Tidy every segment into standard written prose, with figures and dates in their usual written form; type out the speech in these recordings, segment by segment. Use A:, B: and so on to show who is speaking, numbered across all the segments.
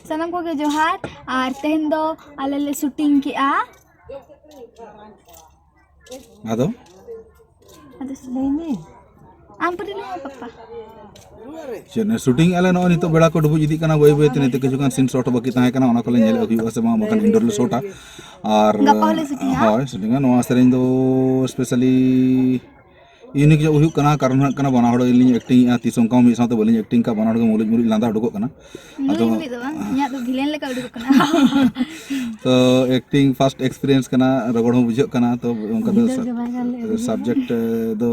A: सानाम को जोहार और तेहन दो आले ले शूटिंग के
B: आदो
A: लेने आम पर ना पापा
B: चेन शूटिंग आले नो नितो बेड़ा को डुबु इदी कना बय बय ते नितो किछु कान सीन शॉट बाकी ताहे कना ओना कोले नेले हुई से मा मखन इंडोर ले शॉटा और हाय शूटिंग नो सेरेंज दो स्पेशली यूनिक जो हुई कना कारण कना बना हड़ इलिन एक्टिंग तीसों का मिस साथे बलिन एक्टिंग का बना हड़ मुलुज मुलुज लांदा उडुको कना
A: अतो न्या तो भिलेन लेका उडुको कना
B: तो एक्टिंग फर्स्ट एक्सपीरियंस कना रगड़ हो बुझो कना तो उनका सब्जेक्ट दो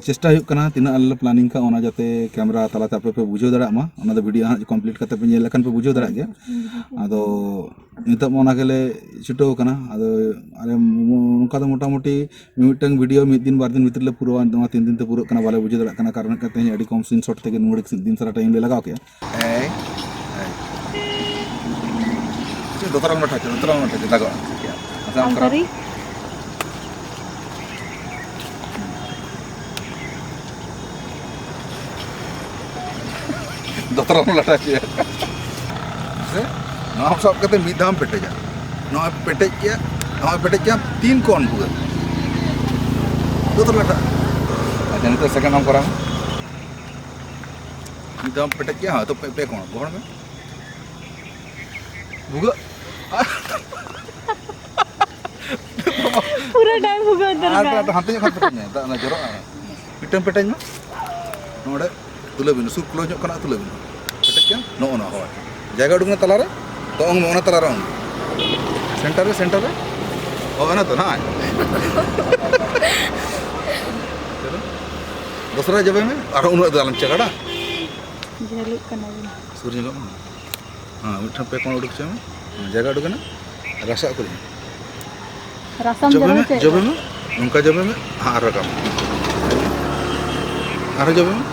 B: चेष्टा हुई कना तीना अल प्लानिंग का ओना जाते कैमरा तलाते आपे पे बुझो दरा मा ओना दो वीडियो कंप्लीट करते पे नेल लखन पे बुझो दरा गया आदो नितो ओना गेले छुटो कना आदो अरे उनका तो मोटा मोटी मिटंग वीडियो मिद दिन बार दिन भीतर ले पूरा 3 दिन ते पूरा कना बाले बुझो दरा कना कारण कहते हैं अडी कम सीन शॉट ते नोड़ दिन सारा टाइम ले लगाओ के दोतरा मठा लगो असम करा दोतरा लटा चे से नाम सब कते मिदाम पेटेजा ना पेटेज के 3 कोन पुगा दोतरा लटा अच्छा तो सेकंड नाम करा मिदाम पेटेज के हां तो पे कोन गोड़ में बुगा
A: पूरा टाइम होगा उधर
B: हाथे खा पेटेज ना जरो मिटम पेटेज में नोडे तुले बिन सुर क्लोज कना तुले बिन पेटेज के नो ना हो जगह उडुंग तलारे तो ओंग मोना तलारे सेंटर रे ओ ना तो ना चलो दूसरा जबे में और उन दालम चगड़ा
A: जलु कना
B: सुर जगह हां मिठा पे कोन उडुक छे जगह उडुक ना रसा करी
A: रसम
B: जबे में उनका जबे में हां रकम और जबे में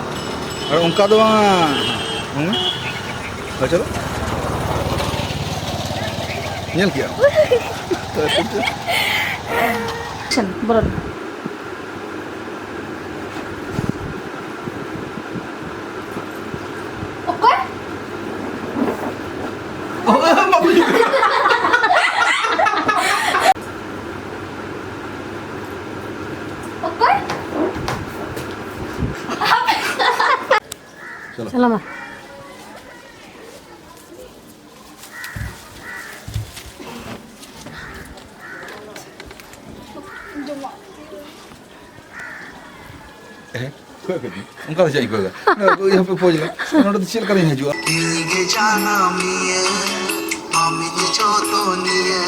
B: और उनका दो चलो नेल किया
A: चल बोलो चलो मा
B: उनका जाई कोगा यहाँ पे पहुंच गया नोट तो चिल कर ही जुआ
C: के जाना मिए आमी जो तो निए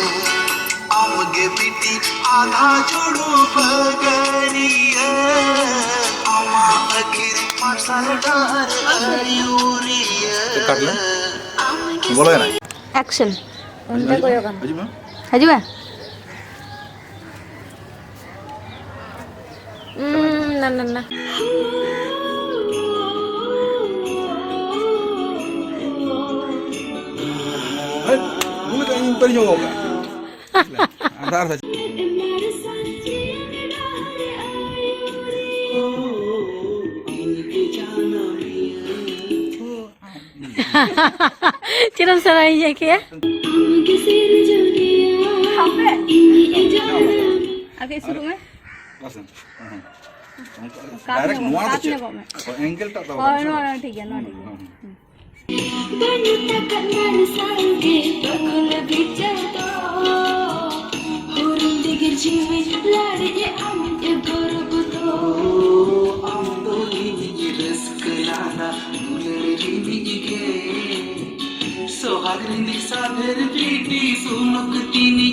C: आमगे पिटी आधा जोड़ो बगरिए आमा अखिर मसल डार अयूरिए
B: कर ले बोलो ना
A: एक्शन उनका कोई होगा
B: हाजी मैं
A: हाजी ना
B: मुझे कहीं पर जो होगा अंधार से
A: चिरम सराई है क्या आगे शुरू में
B: डायरेक्ट नुआ तो एंगल टा तो
A: ठीक है ना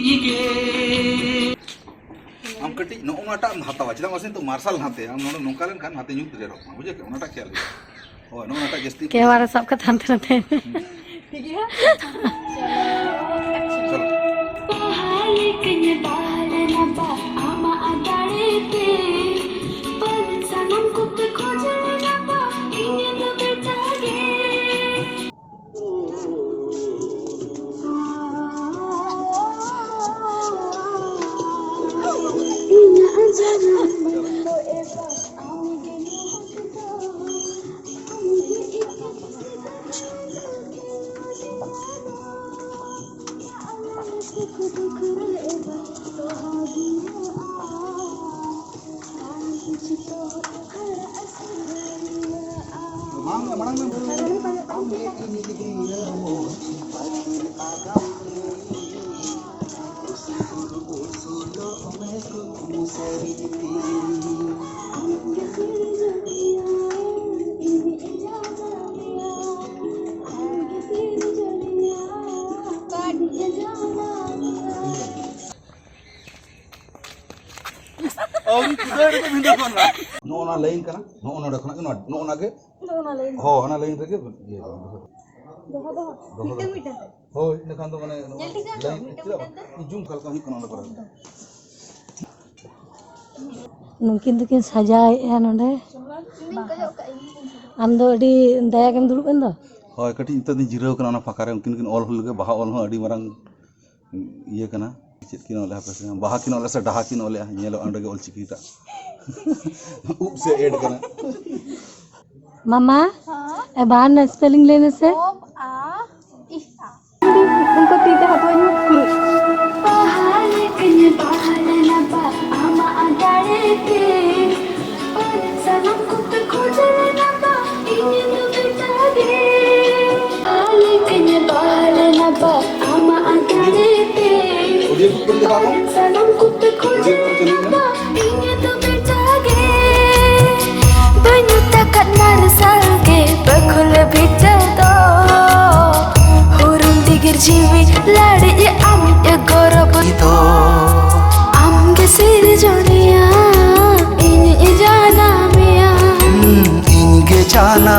A: ठीक है
B: हम कटी नो उनाटा हतावा चदा मसिन तो मार्शल हाते हम नो नोकालन खान हाते न्यूत रे रो बुझे के उनाटा खेल ओ नो उनाटा जस्ती
A: के हमारा सब का थानते रहते ठीक है
B: चलो नोना लाइन का नोना रखना नोना के हो ना लाइन रखे ये हो इनखान तो माने लाइन जूम कल का ही कोना पर
D: नुकिन दुकिन सजाए नोडे आम दो अडी दया केम दुड़ुब एन दो
B: होय कटी इतो दिन जिराव कना ना फाका रे उनकिन किन ऑल हुल के बाहा ऑल हो अडी मारंग ये कना चेत किन ऑल हापे बाहा किन ऑल से डाहा किन ऑल नेलो अंडे के ऑल चिकीटा उप से ऐड कना
D: मामा ए बाहर ना स्पेलिंग लेने से
A: उनको तीते हथुआ पहाड़ कने पहाड़ ना बा आमा आगाड़े के सनम कुत खोजल ना बा इने तो बेटा गे पहाड़ कने पहाड़ ना बा आमा आगाड़े के सनम कुत खोजल ना बा इने तो बेटा गे बनु तकत मारसल के बखुल भीतर तो जीवी लड़े ये आम ये गौरव तो आम के सिर जोनिया इन जाना मिया
C: इनके जाना